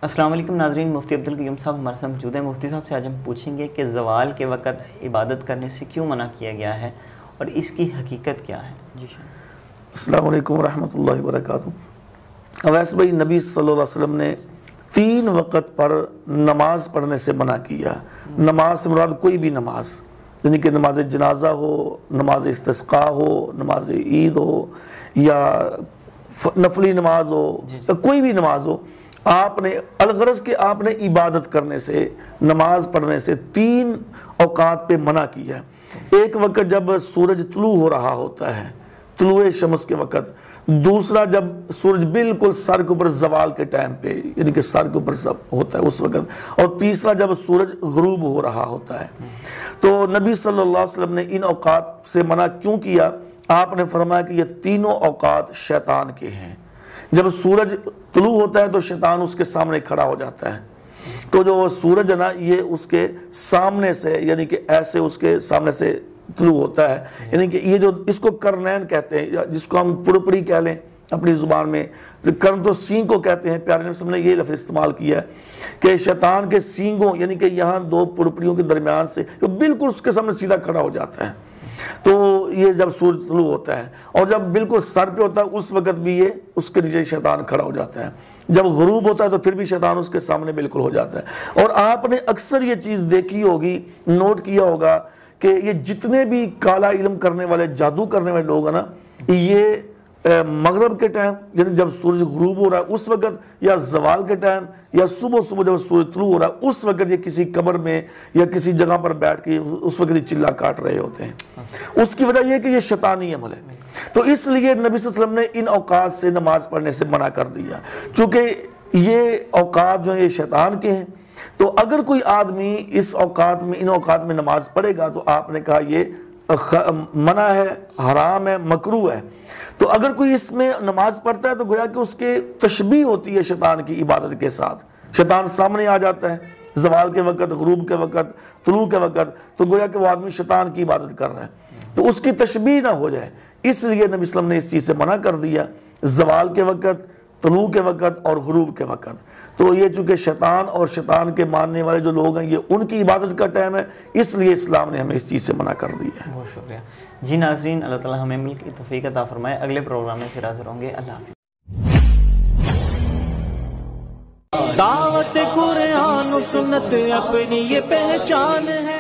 السلام علیکم ناظرین، مفتی عبدالقیوم صاحب ہمارے ساتھ موجود ہیں۔ مفتی صاحب سے آج ہم پوچھیں گے کہ زوال کے وقت عبادت کرنے سے کیوں منع کیا گیا ہے اور اس کی حقیقت کیا ہے؟ جی السلام علیکم ورحمۃ اللہ وبرکاتہ۔ اویس بھائی، نبی صلی اللہ علیہ وسلم نے 3 وقت پر نماز پڑھنے سے منع کیا۔ نماز سے مراد کوئی بھی نماز، یعنی کہ نماز جنازہ ہو، نماز استسقاء ہو، نماز عید ہو، یا نفلی نماز ہو، یا کوئی بھی نماز ہو، آپ نے الغرض کہ آپ نے عبادت کرنے سے، نماز پڑھنے سے 3 اوقات پہ منع کیا ہے۔ ایک وقت جب سورج طلوع ہو رہا ہوتا ہے، طلوع شمس کے وقت، دوسرا جب سورج بالکل سر کے اوپر زوال کے ٹائم پہ، یعنی کہ سر کے اوپر ہوتا ہے اس وقت، اور تیسرا جب سورج غروب ہو رہا ہوتا ہے۔ تو نبی صلی اللہ علیہ وسلم نے ان اوقات سے منع کیوں کیا؟ آپ نے فرمایا کہ یہ تینوں اوقات شیطان کے ہیں۔ جب سورج طلوع ہوتا ہے تو شیطان اس کے سامنے کھڑا ہو جاتا ہے، تو جو سورج ہے نا، یہ اس کے سامنے سے، یعنی کہ ایسے اس کے سامنے سے طلوع ہوتا ہے، یعنی کہ یہ جو اس کو کرنین کہتے ہیں، جس کو ہم پڑپڑی کہہ لیں اپنی زبان میں، کرن تو سینگ کو کہتے ہیں۔ پیارے نبی صلی اللہ علیہ وسلم نے یہ لفظ استعمال کیا ہے کہ شیطان کے سینگوں، یعنی کہ یہاں 2 پڑپڑیوں کے درمیان سے جو بالکل اس کے سامنے سیدھا کھڑا ہو جاتا ہے، تو یہ جب سورج طلوع ہوتا ہے، اور جب بالکل سر پہ ہوتا ہے اس وقت بھی یہ اس کے نیچے شیطان کھڑا ہو جاتا ہے۔ جب غروب ہوتا ہے تو پھر بھی شیطان اس کے سامنے بالکل ہو جاتا ہے۔ اور آپ نے اکثر یہ چیز دیکھی ہوگی، نوٹ کیا ہوگا کہ یہ جتنے بھی کالا علم کرنے والے، جادو کرنے والے لوگ ہیں نا، یہ مغرب کے ٹائم، یعنی جب سورج غروب ہو رہا ہے اس وقت، یا زوال کے ٹائم، یا صبح جب سورج طلوع ہو رہا ہے اس وقت، یہ کسی قبر میں یا کسی جگہ پر بیٹھ کے اس وقت یہ چلا کاٹ رہے ہوتے ہیں۔ اس کی وجہ یہ ہے کہ یہ شیطانی عمل ہے۔ تو اس لیے نبی صلی اللہ علیہ وسلم نے ان اوقات سے نماز پڑھنے سے منع کر دیا، چونکہ یہ اوقات جو ہیں یہ شیطان کے ہیں۔ تو اگر کوئی آدمی اس اوقات میں، ان اوقات میں نماز پڑھے گا، تو آپ نے کہا یہ منع ہے، حرام ہے، مکروہ ہے۔ تو اگر کوئی اس میں نماز پڑھتا ہے تو گویا کہ اس کے تشبیہ ہوتی ہے شیطان کی عبادت کے ساتھ۔ شیطان سامنے آ جاتا ہے زوال کے وقت، غروب کے وقت، طلوع کے وقت، تو گویا کہ وہ آدمی شیطان کی عبادت کر رہا ہے، تو اس کی تشبیہ نہ ہو جائے، اس لیے نبی صلی اللہ علیہ وسلم نے اس چیز سے منع کر دیا، زوال کے وقت، طلوع کے وقت اور غروب کے وقت۔ تو یہ چونکہ شیطان اور شیطان کے ماننے والے جو لوگ ہیں، یہ ان کی عبادت کا ٹائم ہے، اس لیے اسلام نے ہمیں اس چیز سے منع کر دیا ہے۔ بہت شکریہ جی ناظرین، اللہ تعالیٰ ہمیں مل کی توفیق عطا فرمائے۔ اگلے پروگرام میں پھر حاضر ہوں گے۔ اللہ حافظ۔ دعوت قرآن و سنت اپنی یہ پہچان ہے۔